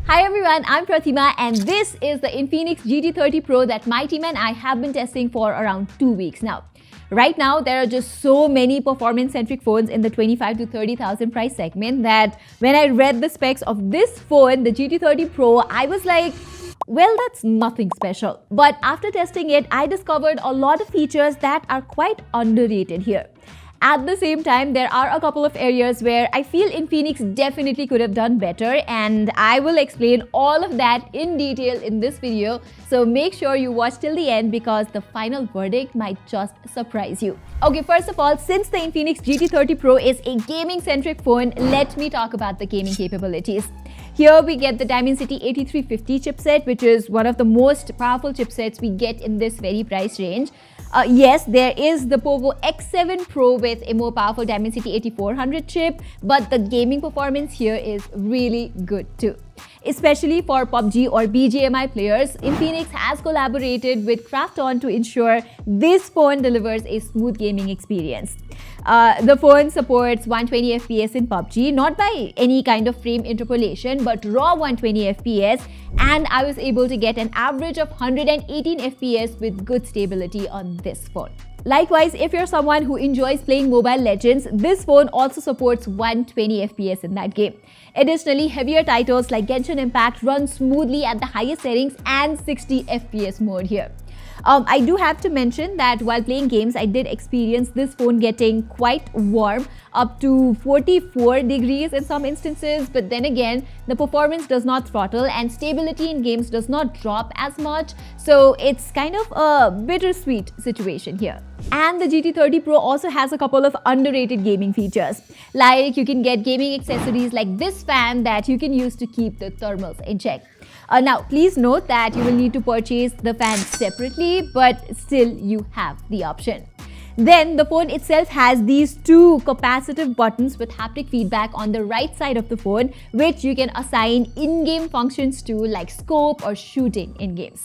Hi everyone, I'm Pratima and this is the Infinix GT30 Pro that my team and I have been testing for around 2 weeks now. Right now, there are just so many performance-centric phones in the 25 to 30,000 price segment that when I read the specs of this phone, the GT30 Pro, I was like, well, that's nothing special. But after testing it, I discovered a lot of features that are quite underrated here. At the same time, there are a couple of areas where I feel Infinix definitely could have done better, and I will explain all of that in detail in this video. So make sure you watch till the end because the final verdict might just surprise you. Okay, first of all, since the Infinix GT30 Pro is a gaming-centric phone, let me talk about the gaming capabilities. Here we get the Dimensity 8350 chipset, which is one of the most powerful chipsets we get in this very price range. Yes, there is the Poco X7 Pro with a more powerful Dimensity 8400 chip, but the gaming performance here is really good too. Especially for PUBG or BGMI players, Infinix has collaborated with Krafton to ensure this phone delivers a smooth gaming experience. The phone supports 120 FPS in PUBG, not by any kind of frame interpolation, but raw 120 FPS, and I was able to get an average of 118 FPS with good stability on this phone. Likewise, if you're someone who enjoys playing Mobile Legends, this phone also supports 120 FPS in that game. Additionally, heavier titles like Genshin Impact run smoothly at the highest settings and 60 FPS mode here. I do have to mention that while playing games, I did experience this phone getting quite warm, up to 44 degrees in some instances, but then again, the performance does not throttle and stability in games does not drop as much, so it's kind of a bittersweet situation here. And the GT30 Pro also has a couple of underrated gaming features, like you can get gaming accessories like this fan that you can use to keep the thermals in check. Now, please note that you will need to purchase the fan separately, but still you have the option. Then the phone itself has these two capacitive buttons with haptic feedback on the right side of the phone, which you can assign in-game functions to like scope or shooting in games.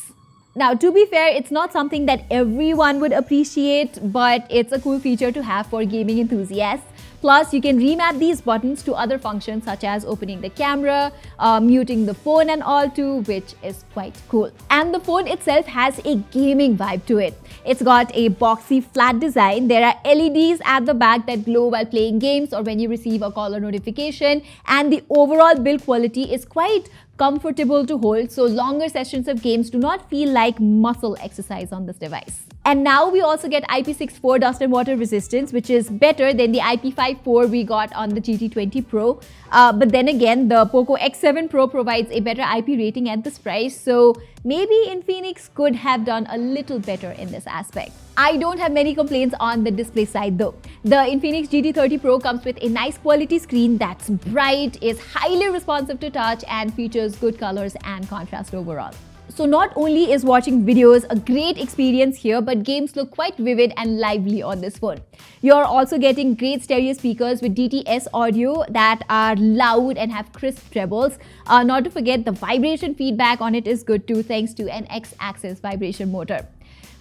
Now, to be fair, it's not something that everyone would appreciate, but it's a cool feature to have for gaming enthusiasts. Plus, you can remap these buttons to other functions such as opening the camera, muting the phone and all too, which is quite cool. And the phone itself has a gaming vibe to it. It's got a boxy flat design. There are LEDs at the back that glow while playing games or when you receive a call or notification. And the overall build quality is quite comfortable to hold, so longer sessions of games do not feel like muscle exercise on this device. And now we also get IP64 dust and water resistance, which is better than the IP54 we got on the GT20 Pro. But then again, the Poco X7 Pro provides a better IP rating at this price, so maybe Infinix could have done a little better in this aspect. I don't have many complaints on the display side though. The Infinix GT30 Pro comes with a nice quality screen that's bright, is highly responsive to touch, and features good colors and contrast overall. So not only is watching videos a great experience here, but games look quite vivid and lively on this phone. You're also getting great stereo speakers with DTS audio that are loud and have crisp trebles. Not to forget, the vibration feedback on it is good too, thanks to an X-axis vibration motor.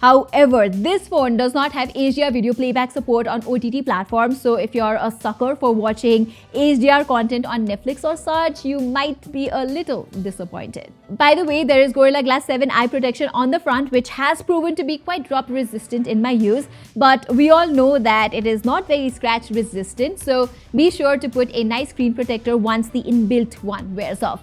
However, this phone does not have HDR video playback support on OTT platforms, so if you're a sucker for watching HDR content on Netflix or such, you might be a little disappointed. By the way, there is Gorilla Glass 7 eye protection on the front, which has proven to be quite drop resistant in my use, but we all know that it is not very scratch resistant, so be sure to put a nice screen protector once the inbuilt one wears off.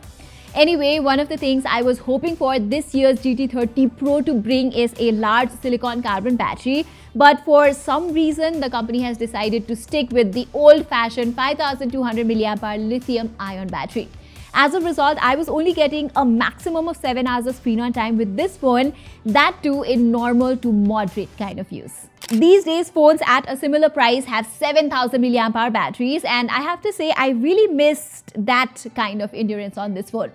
Anyway, one of the things I was hoping for this year's GT30 Pro to bring is a large silicon carbon battery, but for some reason the company has decided to stick with the old-fashioned 5200 mAh lithium-ion battery. As a result, I was only getting a maximum of 7 hours of screen on time with this phone, that too in normal to moderate kind of use. These days, phones at a similar price have 7000 mAh batteries, and I have to say I really missed that kind of endurance on this phone.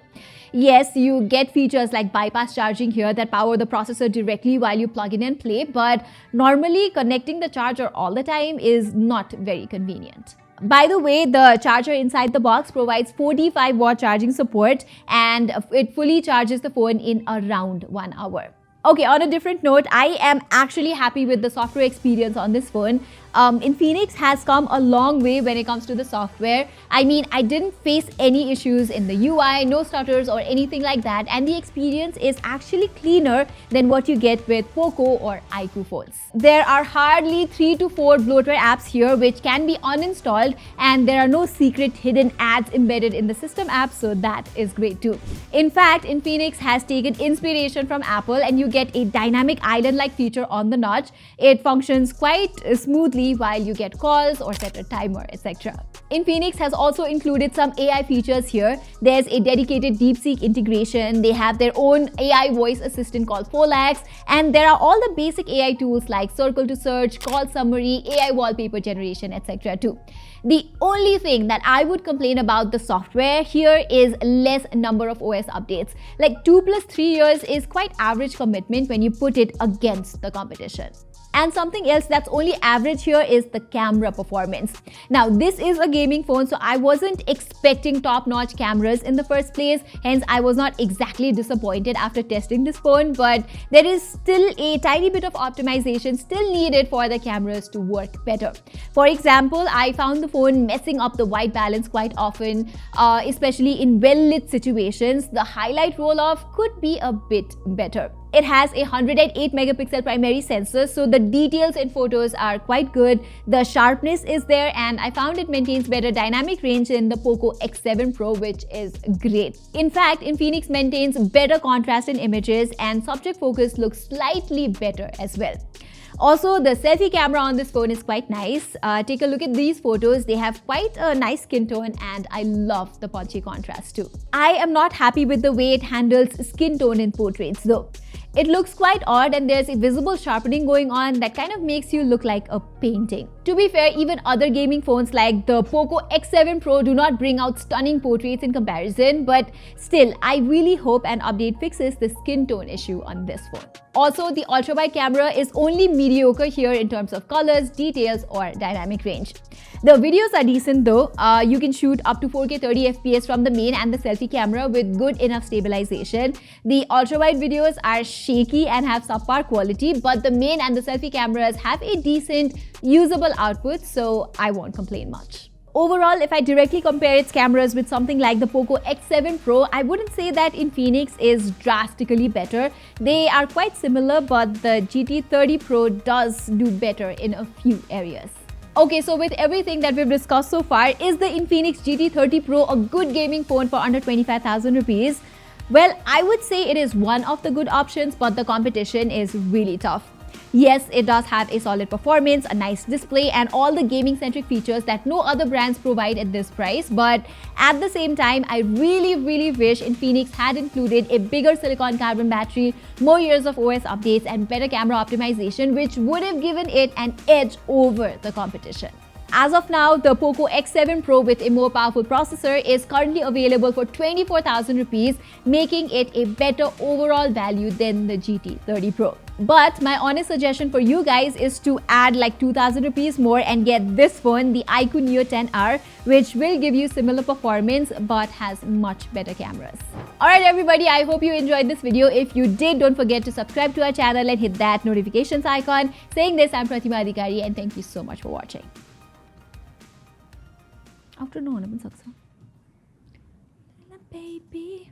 Yes, you get features like bypass charging here that power the processor directly while you plug in and play, but normally connecting the charger all the time is not very convenient. By the way, the charger inside the box provides 45 watt charging support, and it fully charges the phone in around 1 hour. Okay, on a different note, I am actually happy with the software experience on this phone. Infinix has come a long way when it comes to the software. I mean, I didn't face any issues in the UI, no stutters or anything like that, and the experience is actually cleaner than what you get with Poco or iQOO phones. There are hardly 3 to 4 bloatware apps here which can be uninstalled, and there are no secret hidden ads embedded in the system app, so that is great too. In fact, Infinix has taken inspiration from Apple, and you get a dynamic island-like feature on the notch. It functions quite smoothly while you get calls or set a timer, etc. Infinix has also included some AI features here. There's a dedicated DeepSeek integration, they have their own AI voice assistant called Folax, and there are all the basic AI tools like circle to search, call summary, AI wallpaper generation, etc. too. The only thing that I would complain about the software here is less number of OS updates. Like 2 + 3 years is quite average commitment when you put it against the competition. And something else that's only average here is the camera performance. Now, this is a gaming phone, so I wasn't expecting top-notch cameras in the first place. Hence, I was not exactly disappointed after testing this phone, but there is still a tiny bit of optimization still needed for the cameras to work better. For example, I found the phone messing up the white balance quite often, especially in well-lit situations. The highlight roll-off could be a bit better. It has a 108 megapixel primary sensor, so the details in photos are quite good. The sharpness is there, and I found it maintains better dynamic range in the Poco X7 Pro, which is great. In fact, Infinix maintains better contrast in images, and subject focus looks slightly better as well. Also, the selfie camera on this phone is quite nice. Take a look at these photos. They have quite a nice skin tone, and I love the punchy contrast too. I am not happy with the way it handles skin tone in portraits though. It looks quite odd, and there's a visible sharpening going on that kind of makes you look like a painting. To be fair, even other gaming phones like the Poco X7 Pro do not bring out stunning portraits in comparison, but still, I really hope an update fixes the skin tone issue on this phone. Also, the ultra-wide camera is only mediocre here in terms of colors, details, or dynamic range. The videos are decent though. You can shoot up to 4K 30 FPS from the main and the selfie camera with good enough stabilization. The ultra-wide videos are shaky and have subpar quality, but the main and the selfie cameras have a decent, usable output, so I won't complain much. Overall, if I directly compare its cameras with something like the Poco X7 Pro, I wouldn't say that Infinix is drastically better. They are quite similar, but the GT30 Pro does do better in a few areas. Okay, so with everything that we've discussed so far, is the Infinix GT30 Pro a good gaming phone for under 25,000 rupees? Well, I would say it is one of the good options, but the competition is really tough. Yes, it does have a solid performance, a nice display, and all the gaming-centric features that no other brands provide at this price. But at the same time, I really wish Infinix had included a bigger silicon carbon battery, more years of OS updates, and better camera optimization, which would have given it an edge over the competition. As of now, the Poco X7 Pro with a more powerful processor is currently available for 24,000 rupees, making it a better overall value than the GT30 Pro. But my honest suggestion for you guys is to add like 2,000 rupees more and get this phone, the iQOO Neo 10R, which will give you similar performance but has much better cameras. Alright everybody, I hope you enjoyed this video. If you did, don't forget to subscribe to our channel and hit that notifications icon. Saying this, I'm Pratima and thank you so much for watching. Afternoon, baby.